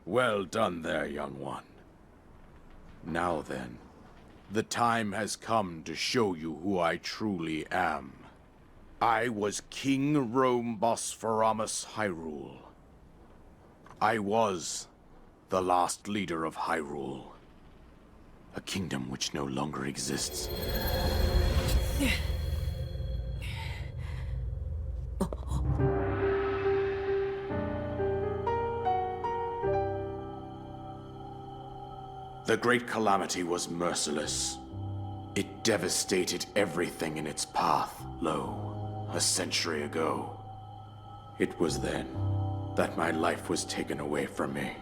Well done there, young one. Now then, the time has come to show you who I truly am. I was King Rome Bosphoramus Hyrule. I was the last leader of Hyrule, a kingdom which no longer exists. The Great Calamity was merciless. It devastated everything in its path, lo, a century ago. It was then that my life was taken away from me.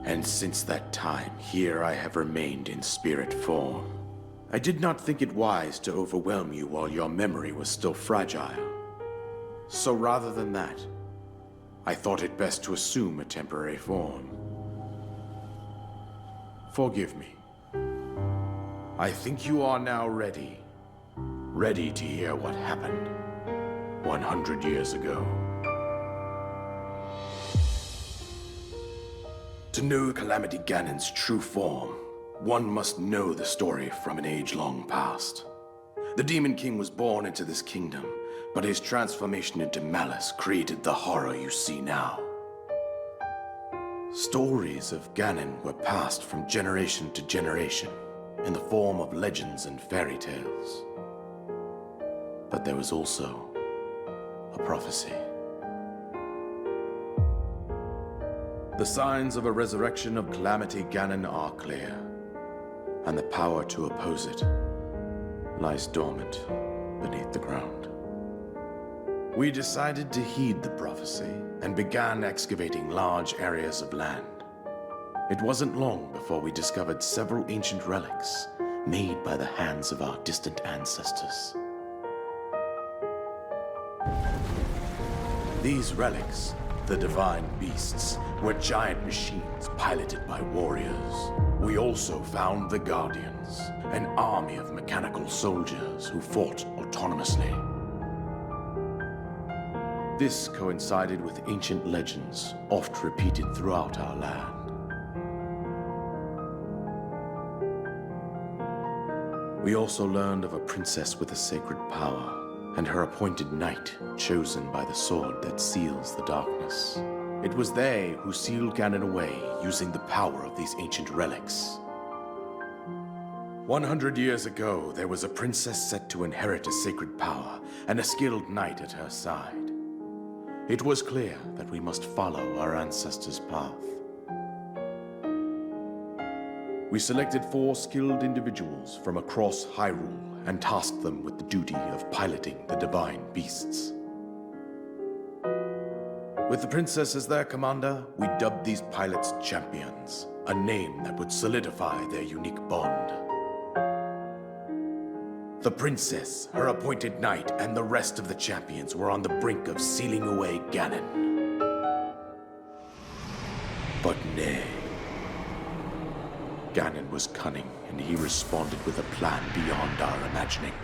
And since that time, here I have remained in spirit form. I did not think it wise to overwhelm you while your memory was still fragile. So rather than that, I thought it best to assume a temporary form. Forgive me. I think you are now ready. Ready to hear what happened 100 years ago. To know Calamity Ganon's true form, one must know the story from an age long past. The Demon King was born into this kingdom, but his transformation into malice created the horror you see now. Stories of Ganon were passed from generation to generation in the form of legends and fairy tales. But there was also a prophecy. The signs of a resurrection of Calamity Ganon are clear, and the power to oppose it lies dormant beneath the ground. We decided to heed the prophecy and began excavating large areas of land. It wasn't long before we discovered several ancient relics made by the hands of our distant ancestors. These relics, the divine beasts, were giant machines piloted by warriors. We also found the Guardians, an army of mechanical soldiers who fought autonomously. This coincided with ancient legends, oft repeated throughout our land. We also learned of a princess with a sacred power, and her appointed knight, chosen by the sword that seals the darkness. It was they who sealed Ganon away using the power of these ancient relics. 100 years ago, there was a princess set to inherit a sacred power, and a skilled knight at her side. It was clear that we must follow our ancestors' path. We selected 4 skilled individuals from across Hyrule and tasked them with the duty of piloting the divine beasts. With the princess as their commander, we dubbed these pilots champions, a name that would solidify their unique bond. The princess, her appointed knight, and the rest of the champions were on the brink of sealing away Ganon. But nay. Ganon was cunning, and he responded with a plan beyond our imagining.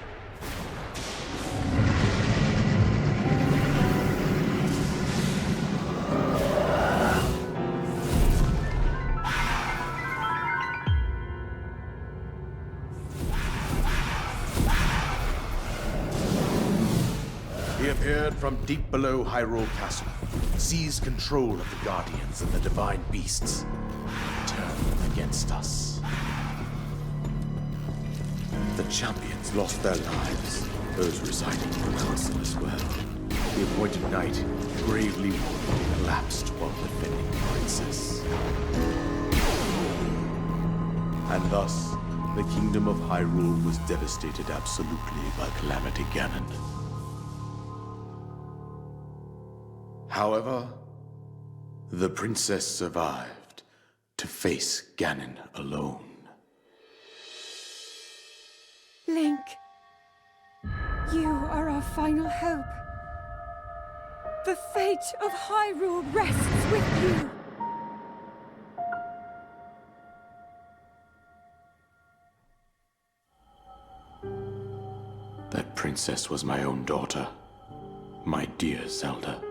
He appeared from deep below Hyrule Castle, seized control of the Guardians and the Divine Beasts, and turned them against us. The champions lost their lives, those residing in the castle as well. The appointed knight, gravely wounded, collapsed while defending the princess. And thus, the kingdom of Hyrule was devastated absolutely by Calamity Ganon. However, the princess survived to face Ganon alone. Link, you are our final hope. The fate of Hyrule rests with you. That princess was my own daughter, my dear Zelda.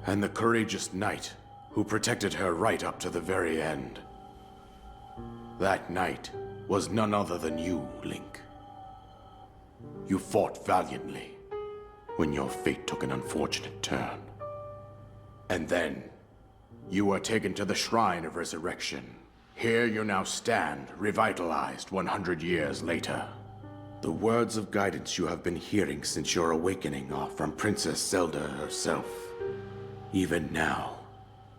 And the courageous knight who protected her right up to the very end. That knight was none other than you, Link. You fought valiantly when your fate took an unfortunate turn. And then, you were taken to the Shrine of Resurrection. Here you now stand, revitalized 100 years later. The words of guidance you have been hearing since your awakening are from Princess Zelda herself. Even now,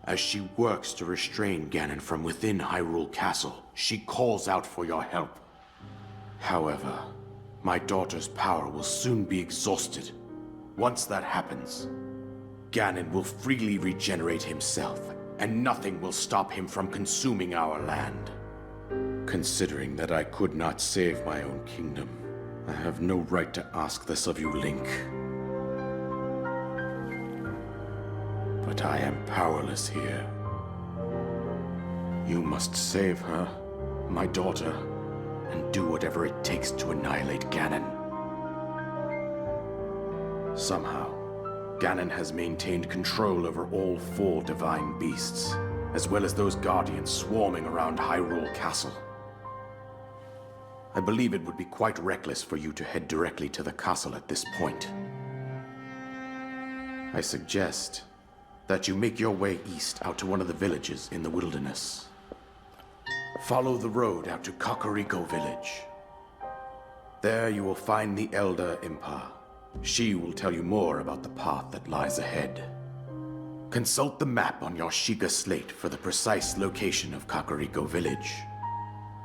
as she works to restrain Ganon from within Hyrule Castle, she calls out for your help. However, my daughter's power will soon be exhausted. Once that happens, Ganon will freely regenerate himself, and nothing will stop him from consuming our land. Considering that I could not save my own kingdom, I have no right to ask this of you, Link. But I am powerless here. You must save her, my daughter, and do whatever it takes to annihilate Ganon. Somehow, Ganon has maintained control over all 4 divine beasts, as well as those guardians swarming around Hyrule Castle. I believe it would be quite reckless for you to head directly to the castle at this point. I suggest that you make your way east out to one of the villages in the wilderness. Follow the road out to Kakariko Village. There you will find the Elder Impa. She will tell you more about the path that lies ahead. Consult the map on your Sheikah slate for the precise location of Kakariko Village.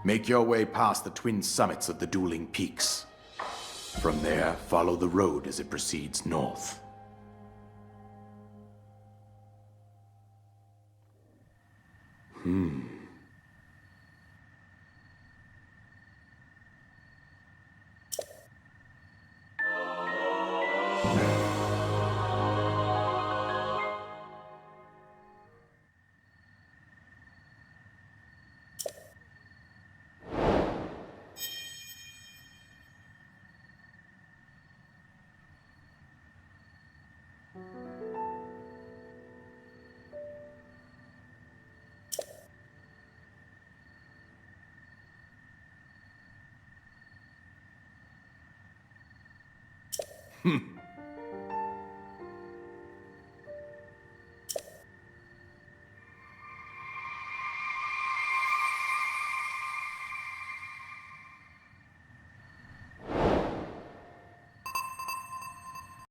Make your way past the twin summits of the dueling peaks. From there, follow the road as it proceeds north.